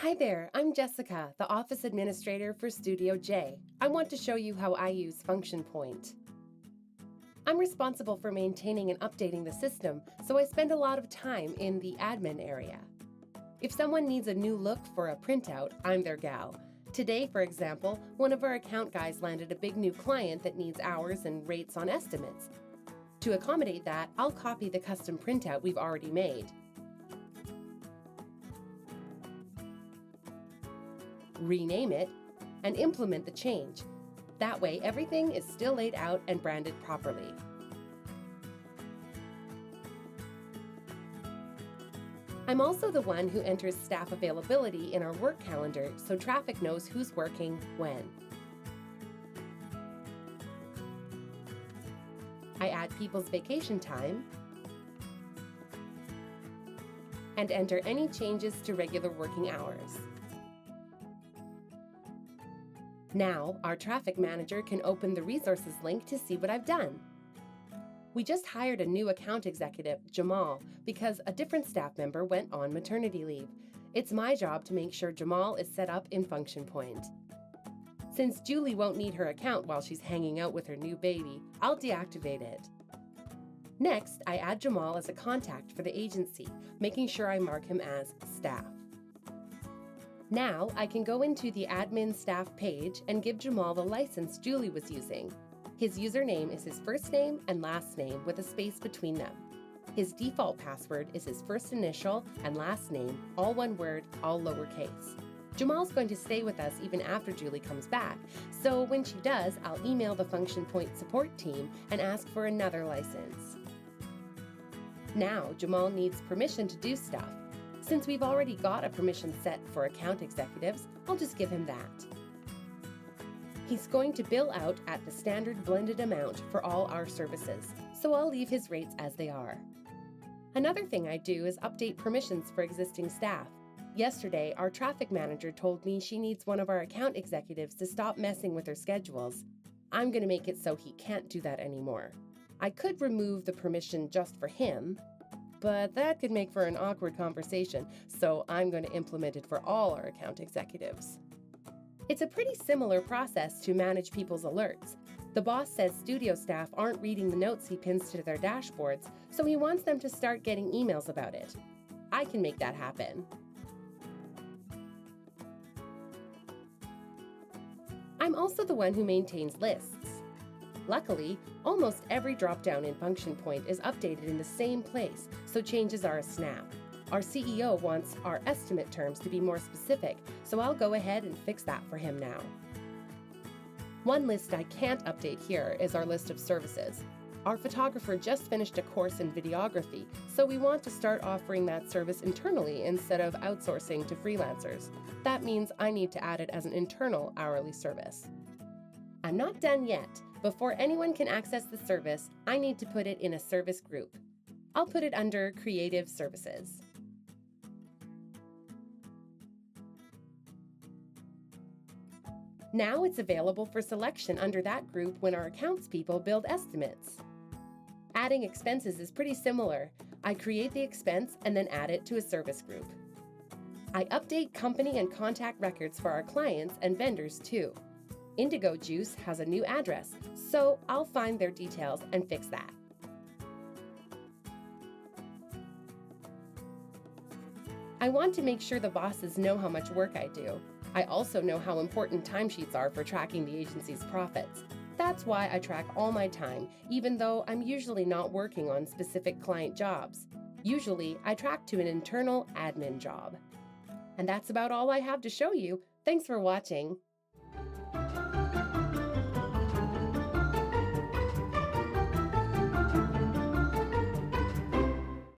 Hi there, I'm Jessica, the office administrator for Studio J. I want to show you how I use Function Point. I'm responsible for maintaining and updating the system, so I spend a lot of time in the admin area. If someone needs a new look for a printout, I'm their gal. Today, for example, one of our account guys landed a big new client that needs hours and rates on estimates. To accommodate that, I'll copy the custom printout we've already made. Rename it, and implement the change. That way, everything is still laid out and branded properly. I'm also the one who enters staff availability in our work calendar so traffic knows who's working when. I add people's vacation time and enter any changes to regular working hours. Now, our traffic manager can open the resources link to see what I've done. We just hired a new account executive, Jamal, because a different staff member went on maternity leave. It's my job to make sure Jamal is set up in Function Point. Since Julie won't need her account while she's hanging out with her new baby, I'll deactivate it. Next, I add Jamal as a contact for the agency, making sure I mark him as staff. Now, I can go into the admin staff page and give Jamal the license Julie was using. His username is his first name and last name with a space between them. His default password is his first initial and last name, all one word, all lowercase. Jamal's going to stay with us even after Julie comes back, so when she does, I'll email the Function Point support team and ask for another license. Now, Jamal needs permission to do stuff. Since we've already got a permission set for account executives, I'll just give him that. He's going to bill out at the standard blended amount for all our services, so I'll leave his rates as they are. Another thing I do is update permissions for existing staff. Yesterday, our traffic manager told me she needs one of our account executives to stop messing with her schedules. I'm going to make it so he can't do that anymore. I could remove the permission just for him, but that could make for an awkward conversation, so I'm going to implement it for all our account executives. It's a pretty similar process to manage people's alerts. The boss says studio staff aren't reading the notes he pins to their dashboards, so he wants them to start getting emails about it. I can make that happen. I'm also the one who maintains lists. Luckily, almost every drop-down in Function Point is updated in the same place, so changes are a snap. Our CEO wants our estimate terms to be more specific, so I'll go ahead and fix that for him now. One list I can't update here is our list of services. Our photographer just finished a course in videography, so we want to start offering that service internally instead of outsourcing to freelancers. That means I need to add it as an internal hourly service. I'm not done yet. Before anyone can access the service, I need to put it in a service group. I'll put it under Creative Services. Now it's available for selection under that group when our accounts people build estimates. Adding expenses is pretty similar. I create the expense and then add it to a service group. I update company and contact records for our clients and vendors too. Indigo Juice has a new address, so I'll find their details and fix that. I want to make sure the bosses know how much work I do. I also know how important timesheets are for tracking the agency's profits. That's why I track all my time, even though I'm usually not working on specific client jobs. Usually, I track to an internal admin job. And that's about all I have to show you. Thanks for watching.